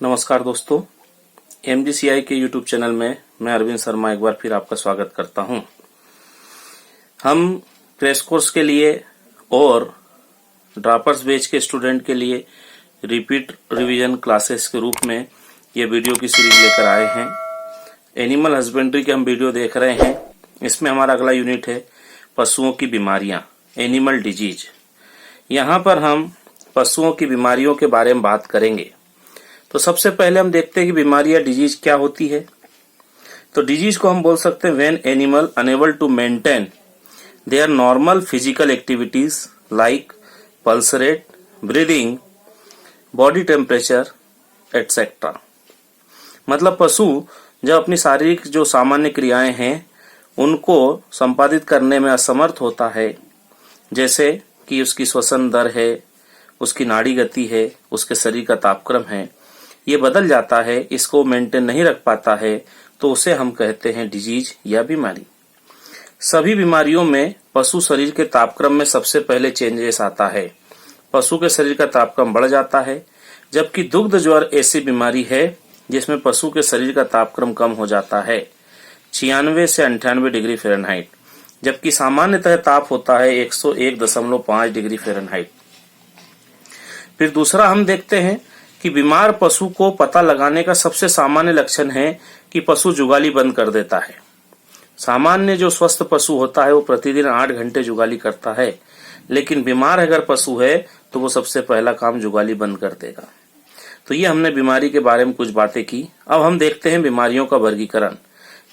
नमस्कार दोस्तों, MGCI के YouTube चैनल में मैं अरविंद शर्मा एक बार फिर आपका स्वागत करता हूं। हम क्रैश कोर्स के लिए और ड्रॉपर्स बैच के स्टूडेंट के लिए रिपीट रिवीजन क्लासेस के रूप में ये वीडियो की सीरीज लेकर आए हैं। एनिमल हस्बेंड्री के हम वीडियो देख रहे हैं। इसमें हमारा अगला यूनिट है पशुओं की बीमारियां, एनिमल डिजीज। यहाँ पर हम पशुओं की बीमारियों के बारे में बात करेंगे। तो सबसे पहले हम देखते हैं कि बीमारी या डिजीज क्या होती है। तो डिजीज को हम बोल सकते हैं when animal unable to maintain their normal physical activities like pulse rate, breathing, body temperature etcetera. मतलब पशु जब अपनी शारीरिक जो सामान्य क्रियाएं हैं उनको संपादित करने में असमर्थ होता है, जैसे कि उसकी श्वसन दर है, उसकी नाड़ी गति है, उसके शरीर का तापक्रम है, ये बदल जाता है, इसको मेंटेन नहीं रख पाता है, तो उसे हम कहते हैं डिजीज या बीमारी। सभी बीमारियों में पशु शरीर के तापक्रम में सबसे पहले चेंजेस आता है। पशु के शरीर का तापक्रम बढ़ जाता है, जबकि दुग्ध ज्वर ऐसी बीमारी है जिसमें पशु के शरीर का तापक्रम कम हो जाता है 96 से 98 डिग्री फ़ारेनहाइट, जबकि सामान्यतः ताप होता है 101.5 डिग्री फ़ारेनहाइट। फिर दूसरा हम देखते हैं कि बीमार पशु को पता लगाने का सबसे सामान्य लक्षण है कि पशु जुगाली बंद कर देता है। सामान्य जो स्वस्थ पशु होता है वो प्रतिदिन 8 घंटे जुगाली करता है, लेकिन बीमार अगर पशु है तो वो सबसे पहला काम जुगाली बंद कर देगा। तो ये हमने बीमारी के बारे में कुछ बातें की। अब हम देखते हैं बीमारियों का वर्गीकरण,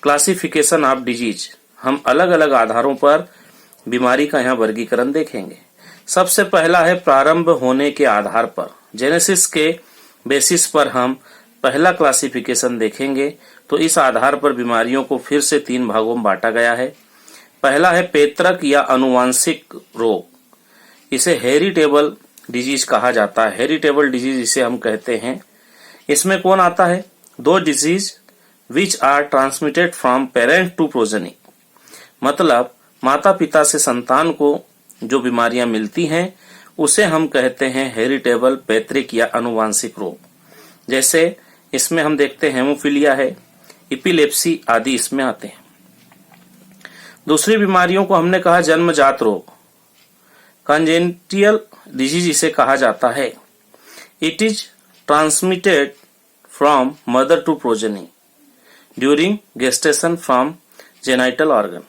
क्लासिफिकेशन ऑफ डिजीज। हम अलग अलग आधारों पर बीमारी का यहाँ वर्गीकरण देखेंगे। सबसे पहला है प्रारंभ होने के आधार पर, जेनेसिस के बेसिस पर हम पहला क्लासिफिकेशन देखेंगे। तो इस आधार पर बीमारियों को फिर से 3 भागों में बांटा गया है। पहला है पैतृक या अनुवांशिक रोग, इसे हेरिटेबल डिजीज कहा जाता है। हेरिटेबल डिजीज इसे हम कहते हैं। इसमें कौन आता है? 2 disease which are transmitted from parent to progeny, मतलब माता पिता से संतान को जो बीमारियां मिलती हैं उसे हम कहते हैं हेरिटेबल, पैतृक या अनुवांशिक रोग। जैसे इसमें हम देखते हैं हेमोफीलिया है, एपिलेप्सी आदि इसमें आते हैं। दूसरी बीमारियों को हमने कहा जन्मजात रोग, कॉन्जेनिटल डिजीज इसे कहा जाता है। It is transmitted from mother to progeny during gestation from genital organ.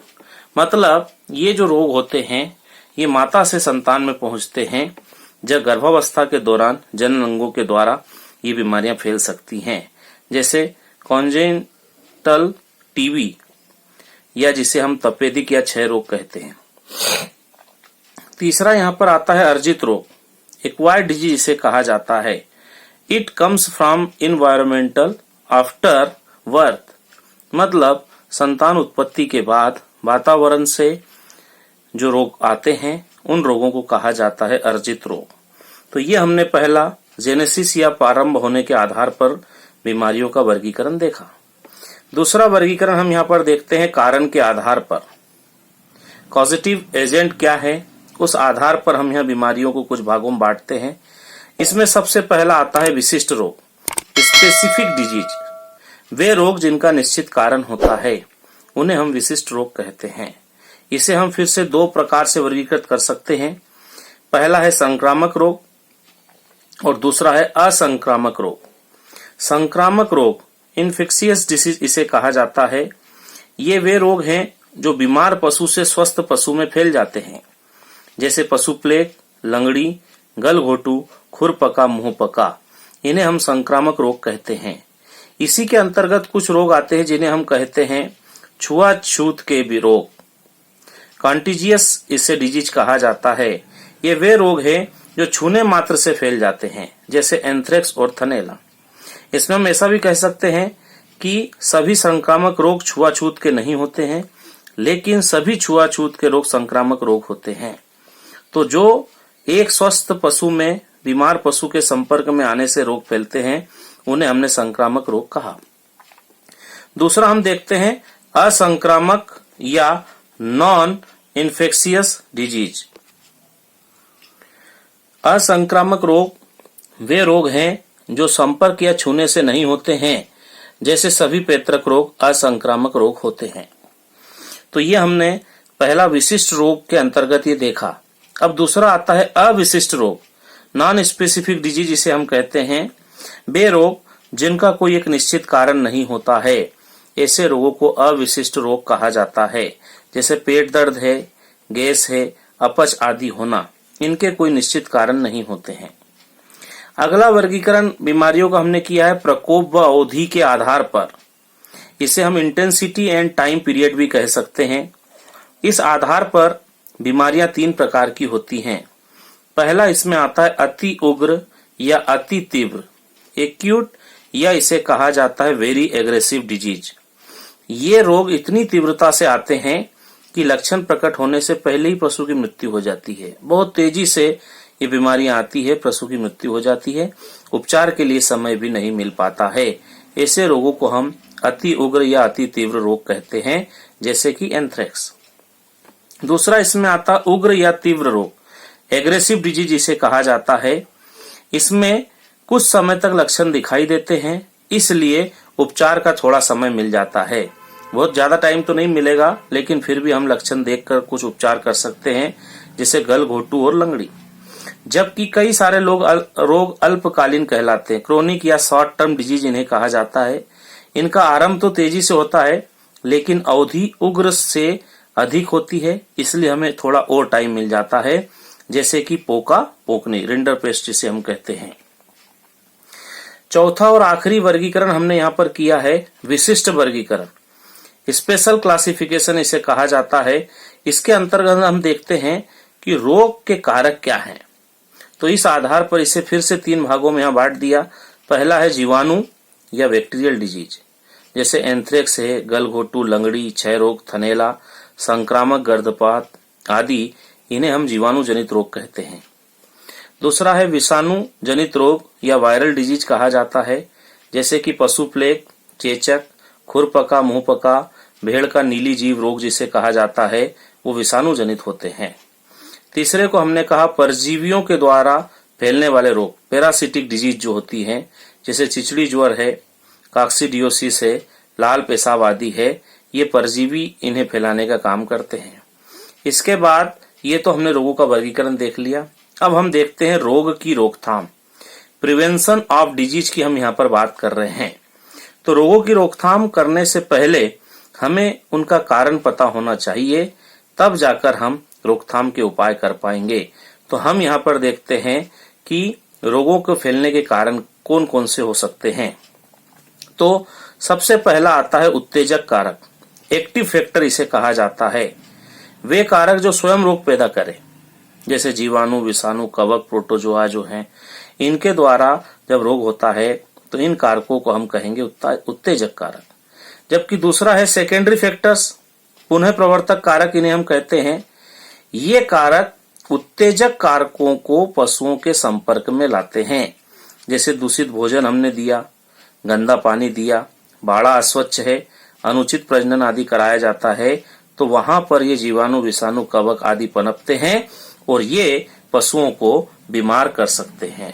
मतलब ये जो रोग होते हैं ये माता से संतान में पहुंचते हैं। जब गर्भावस्था के दौरान जनन अंगों के द्वारा ये बीमारियां फैल सकती हैं, जैसे कॉन्जेनिटल टीबी या जिसे हम तपेदिक या क्षय रोग कहते हैं। तीसरा यहाँ पर आता है अर्जित रोग, एक्वायर्ड डिजीज इसे कहा जाता है। It comes from environmental after birth, मतलब संतान उत्पत्ति के बाद वातावरण से जो रोग आते हैं उन रोगों को कहा जाता है अर्जित रोग। तो ये हमने पहला जेनेसिस या प्रारंभ होने के आधार पर बीमारियों का वर्गीकरण देखा। दूसरा वर्गीकरण हम यहाँ पर देखते हैं कारण के आधार पर। कॉजेटिव एजेंट क्या है, उस आधार पर हम यहाँ बीमारियों को कुछ भागों में बांटते हैं। इसमें सबसे पहला आता है विशिष्ट रोग, स्पेसिफिक डिजीज। वे रोग जिनका निश्चित कारण होता है उन्हें हम विशिष्ट रोग कहते हैं। इसे हम फिर से 2 प्रकार से वर्गीकृत कर सकते हैं। पहला है संक्रामक रोग और दूसरा है असंक्रामक रोग। संक्रामक रोग, इन्फेक्शियस डिसीज इसे कहा जाता है। ये वे रोग हैं जो बीमार पशु से स्वस्थ पशु में फैल जाते हैं, जैसे पशु प्लेग, लंगड़ी, गलघोटू, खुरपका, मुंहपका। इन्हें हम संक्रामक रोग कहते हैं। इसी के अंतर्गत कुछ रोग आते हैं जिन्हें हम कहते हैं छुआछूत के भी रोग, कॉन्टिजियस इसे डिजीज कहा जाता है। ये वे रोग हैं जो छूने मात्र से फैल जाते हैं, जैसे एंथ्रेक्स और थनैला। इसमें हम ऐसा भी कह सकते हैं कि सभी संक्रामक रोग छुआछूत के नहीं होते हैं, लेकिन सभी छुआछूत के रोग संक्रामक रोग होते हैं। तो जो एक स्वस्थ पशु में बीमार पशु के संपर्क में आने से रोग फैलते हैं उन्हें हमने संक्रामक रोग कहा। दूसरा हम देखते हैं असंक्रामक या नॉन इन्फेक्शियस डिजीज। असंक्रामक रोग वे रोग हैं जो संपर्क या छूने से नहीं होते हैं, जैसे सभी पैतृक रोग असंक्रामक रोग होते हैं। तो ये हमने पहला विशिष्ट रोग के अंतर्गत ये देखा। अब दूसरा आता है अविशिष्ट रोग, नॉन स्पेसिफिक डिजीज जिसे हम कहते हैं। वे रोग जिनका कोई एक निश्चित कारण नहीं होता है, ऐसे रोगों को अविशिष्ट रोग कहा जाता है। जैसे पेट दर्द है, गैस है, अपच आदि होना, इनके कोई निश्चित कारण नहीं होते हैं। अगला वर्गीकरण बीमारियों का हमने किया है प्रकोप व अवधि के आधार पर। इसे हम इंटेंसिटी एंड टाइम पीरियड भी कह सकते हैं। इस आधार पर बीमारियां 3 प्रकार की होती हैं। पहला इसमें आता है अति उग्र या अति तीव्र, एक्यूट, या इसे कहा जाता है वेरी एग्रेसिव डिजीज। ये रोग इतनी तीव्रता से आते हैं कि लक्षण प्रकट होने से पहले ही पशु की मृत्यु हो जाती है। बहुत तेजी से ये बीमारियां आती है, पशु की मृत्यु हो जाती है, उपचार के लिए समय भी नहीं मिल पाता है। ऐसे रोगों को हम अति उग्र या अति तीव्र रोग कहते हैं, जैसे कि एंथ्रेक्स। दूसरा इसमें आता उग्र या तीव्र रोग, एग्रेसिव डिजीज इसे कहा जाता है। इसमें कुछ समय तक लक्षण दिखाई देते हैं, इसलिए उपचार का थोड़ा समय मिल जाता है। बहुत ज्यादा टाइम तो नहीं मिलेगा, लेकिन फिर भी हम लक्षण देखकर कुछ उपचार कर सकते हैं, जैसे गलघोटू और लंगड़ी। जबकि कई सारे रोग अल्पकालीन कहलाते हैं, क्रोनिक या शॉर्ट टर्म डिजीज इन्हें कहा जाता है। इनका आरंभ तो तेजी से होता है, लेकिन अवधि उग्र से अधिक होती है, इसलिए हमें थोड़ा और टाइम मिल जाता है, जैसे कि पोका पोकनी, रिंडरपेस्ट जिसे हम कहते हैं। चौथा और आखिरी वर्गीकरण हमने यहाँ पर किया है विशिष्ट वर्गीकरण, स्पेशल क्लासिफिकेशन इसे कहा जाता है। इसके अंतर्गत हम देखते हैं कि रोग के कारक क्या हैं। तो इस आधार पर इसे फिर से 3 भागों में यहाँ बांट दिया। पहला है जीवाणु या बैक्टीरियल डिजीज, जैसे एंथ्रेक्स है, गलघोटू, लंगड़ी, क्षय रोग, थनैला, संक्रामक गर्भपात आदि, इन्हें हम जीवाणु जनित रोग कहते हैं। दूसरा है विषाणु जनित रोग या वायरल डिजीज कहा जाता है, जैसे कि पशु प्लेग, चेचक, खुरपका, मुंहपका, भेड़ का नीली जीव रोग जिसे कहा जाता है, वो विषाणु जनित होते हैं। तीसरे को हमने कहा परजीवियों के द्वारा फैलने वाले रोग, पैरासिटिक डिजीज जो होती हैं, जैसे चिचड़ी ज्वर है, काक्सीडियोसिस है, लाल पेशाब आदि है, ये परजीवी इन्हें फैलाने का काम करते हैं। इसके बाद ये तो हमने रोगों का वर्गीकरण देख लिया। अब हम देखते हैं रोग की रोकथाम, प्रिवेंशन ऑफ डिजीज की हम यहाँ पर बात कर रहे हैं। तो रोगों की रोकथाम करने से पहले हमें उनका कारण पता होना चाहिए, तब जाकर हम रोकथाम के उपाय कर पाएंगे। तो हम यहाँ पर देखते हैं कि रोगों के फैलने के कारण कौन कौन से हो सकते हैं। तो सबसे पहला आता है उत्तेजक कारक, एक्टिव फैक्टर इसे कहा जाता है। वे कारक जो स्वयं रोग पैदा करें, जैसे जीवाणु, विषाणु, कवक, प्रोटोजोआ जो हैं, इनके द्वारा जब रोग होता है तो इन कारकों को हम कहेंगे उत्तेजक कारक। जबकि दूसरा है सेकेंडरी फैक्टर्स, पुनः प्रवर्तक कारक इन्हें हम कहते हैं। ये कारक उत्तेजक कारकों को पशुओं के संपर्क में लाते हैं, जैसे दूषित भोजन हमने दिया, गंदा पानी दिया, बाड़ा अस्वच्छ है, अनुचित प्रजनन आदि कराया जाता है, तो वहां पर ये जीवाणु, विषाणु, कवक आदि पनपते हैं और ये पशुओं को बीमार कर सकते हैं।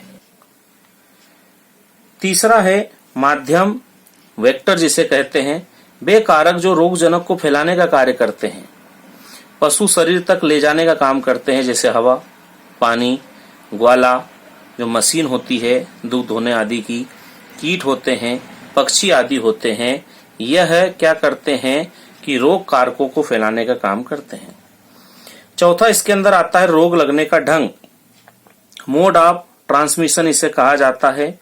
तीसरा है माध्यम वेक्टर जिसे कहते हैं। वे कारक जो रोगजनक को फैलाने का कार्य करते हैं, पशु शरीर तक ले जाने का काम करते हैं, जैसे हवा, पानी, ग्वाला जो मशीन होती है दूध धोने आदि की, कीट होते हैं, पक्षी आदि होते हैं। यह क्या करते हैं कि रोग कारकों को फैलाने का काम करते हैं। चौथा इसके अंदर आता है रोग लगने का ढंग, मोड ऑफ ट्रांसमिशन इसे कहा जाता है।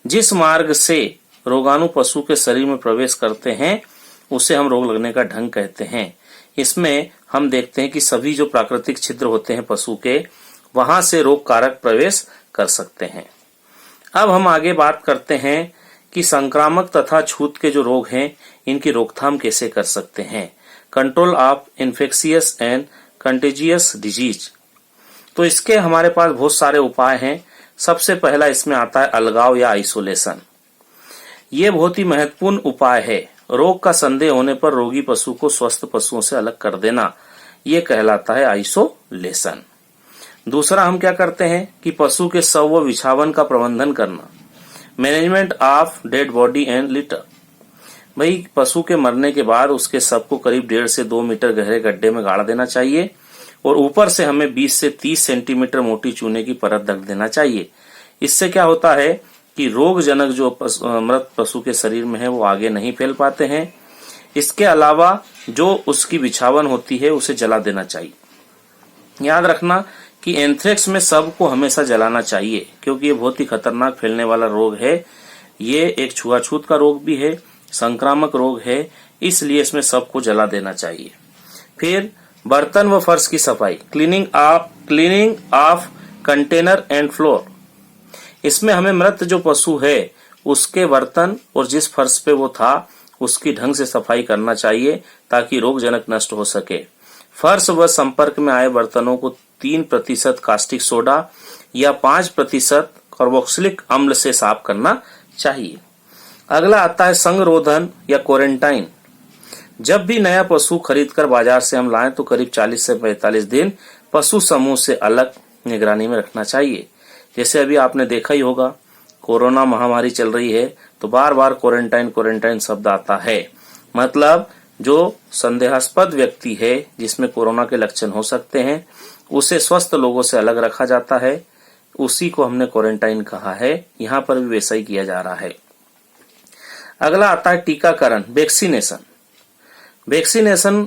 जिस मार्ग से रोगाणु पशु के शरीर में प्रवेश करते हैं उसे हम रोग लगने का ढंग कहते हैं। इसमें हम देखते हैं कि सभी जो प्राकृतिक छिद्र होते हैं पशु के, वहां से रोग कारक प्रवेश कर सकते हैं। अब हम आगे बात करते हैं कि संक्रामक तथा छूत के जो रोग हैं, इनकी रोकथाम कैसे कर सकते हैं। Control of infectious and contagious disease. तो इसके हमारे पास बहुत सारे उपाय हैं। सबसे पहला इसमें आता है अलगाव या आइसोलेशन। ये बहुत ही महत्वपूर्ण उपाय है। रोग का संदेह होने पर रोगी पशु को स्वस्थ पशुओं से अलग कर देना, ये कहलाता है आइसोलेशन। दूसरा हम क्या करते हैं कि पशु के शव व विछावन का प्रबंधन करना। Management of dead body and litter. भाई पशु के मरने के बाद उसके शव को करीब 1.5 से 2 मीटर गहरे गड्ढे में गाड़ देना चाहिए और ऊपर से हमें 20 से 30 सेंटीमीटर मोटी चूने की परत ढक देना चाहिए। इससे क्या होता है कि रोगजनक जो मृत पशु के शरीर में है वो आगे नहीं फैल पाते हैं। इसके अलावा जो उसकी बिछावन होती है उसे जला देना चाहिए। याद रखना कि एंथ्रेक्स में शव को हमेशा जलाना चाहिए क्योंकि ये बहुत ही खतरनाक फैलने वाला रोग है। ये एक छुआछूत का रोग भी है, संक्रामक रोग है, इसलिए इसमें शव को जला देना चाहिए। फिर बर्तन व फर्श की सफाई, cleaning of container and floor. इसमें हमें मृत जो पशु है उसके बर्तन और जिस फर्श पे वो था उसकी ढंग से सफाई करना चाहिए ताकि रोगजनक नष्ट हो सके। फर्श व संपर्क में आए बर्तनों को 3% कास्टिक सोडा या 5% कार्बोक्सिलिक अम्ल से साफ करना चाहिए। अगला आता है संगरोधन या क्वारंटाइन। जब भी नया पशु खरीदकर बाजार से हम लाएं तो करीब 40 से 45 दिन पशु समूह से अलग निगरानी में रखना चाहिए। जैसे अभी आपने देखा ही होगा, कोरोना महामारी चल रही है तो बार बार क्वारंटाइन शब्द आता है। मतलब जो संदेहास्पद व्यक्ति है जिसमें कोरोना के लक्षण हो सकते हैं उसे स्वस्थ लोगों से अलग रखा जाता है, उसी को हमने क्वारंटाइन कहा है। यहाँ पर भी वैसा ही किया जा रहा है। अगला आता है टीकाकरण, वैक्सीनेशन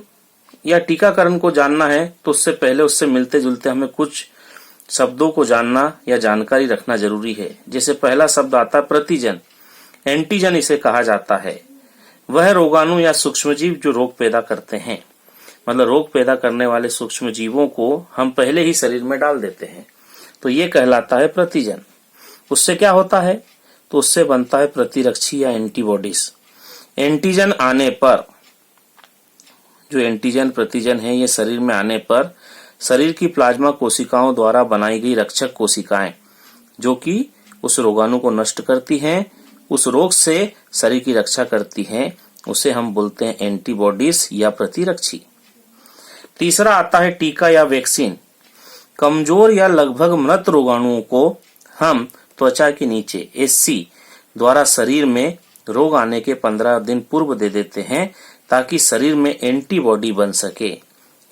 या टीकाकरण को जानना है तो उससे पहले उससे मिलते जुलते हमें कुछ शब्दों को जानना या जानकारी रखना जरूरी है। जैसे पहला शब्द आता है प्रतिजन, एंटीजन इसे कहा जाता है। वह रोगाणु या सूक्ष्मजीव जो रोग पैदा करते हैं, मतलब रोग पैदा करने वाले सूक्ष्म जीवों को हम पहले ही शरीर में डाल देते हैं, तो ये कहलाता है प्रतिजन। उससे क्या होता है तो उससे बनता है प्रतिरक्षी या एंटीबॉडीज। एंटीजन आने पर, जो एंटीजन प्रतिजन है, ये शरीर में आने पर शरीर की प्लाज्मा कोशिकाओं द्वारा बनाई गई रक्षक कोशिकाएं जो कि उस रोगाणु को नष्ट करती हैं, उस रोग से शरीर की रक्षा करती हैं, उसे हम बोलते हैं एंटीबॉडीज या प्रतिरक्षी। तीसरा आता है टीका या वैक्सीन। कमजोर या लगभग मृत रोगाणुओं को हम त्वचा के नीचे एससी द्वारा शरीर में रोग आने के 15 दिन पूर्व दे देते हैं ताकि शरीर में एंटीबॉडी बन सके।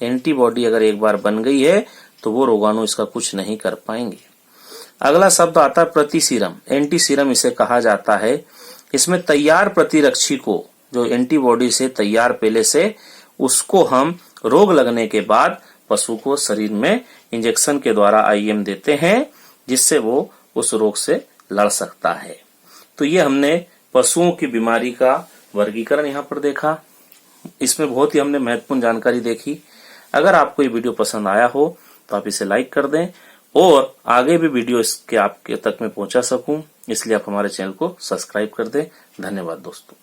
एंटीबॉडी अगर एक बार बन गई है तो वो रोगाणु इसका कुछ नहीं कर पाएंगे। अगला शब्द आता है प्रतिसीरम, एंटीसीरम इसे कहा जाता है। इसमें तैयार प्रतिरक्षी को, जो एंटीबॉडी से तैयार पहले से, उसको हम रोग लगने के बाद पशु को शरीर में इंजेक्शन के द्वारा आईएम देते हैं जिससे वो उस रोग से लड़ सकता है। तो ये हमने पशुओं की बीमारी का वर्गीकरण यहाँ पर देखा। इसमें बहुत ही हमने महत्वपूर्ण जानकारी देखी। अगर आपको ये वीडियो पसंद आया हो तो आप इसे लाइक कर दें और आगे भी वीडियो इसके आपके तक में पहुंचा सकूं, इसलिए आप हमारे चैनल को सब्सक्राइब कर दें। धन्यवाद दोस्तों।